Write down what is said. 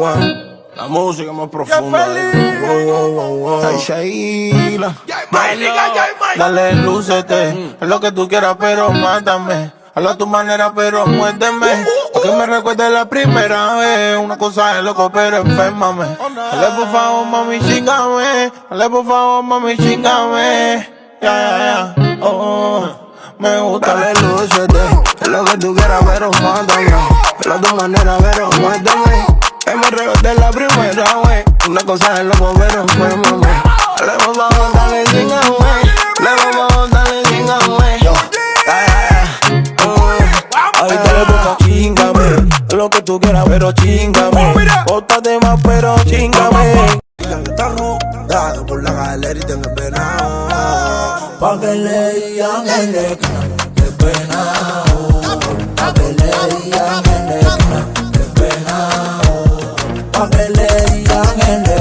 La música más profunda. Ay, Shaila. Dale, lúcete. Es lo que tú quieras, pero mátame. Hazlo a tu manera, pero muérdeme. Pa' que me recuerde la primera vez. Una cosa es loco, pero enfermame. Dale, por favor, mami, chingame. Dale, por favor, mami, chingame. Ya, me gusta. Dale, lúcete. Es lo que tú quieras, pero mátame. Hazlo a tu manera, pero muérdeme. Que me recuerde la primera vez. Una cosa es loco, pero enfermame. Dale, por favor, dale, chingame. Dale, por favor, dale, chingame. Ay, dale, por favor, chingame. Lo que tú quieras, pero chingame. Bótate más, pero chingame. Digan que está rodado por la galera y tengo penado. Pa' que le digan en la esquina que penao. Pa' que le digan en la esquina que penao. Pa' que le digan en la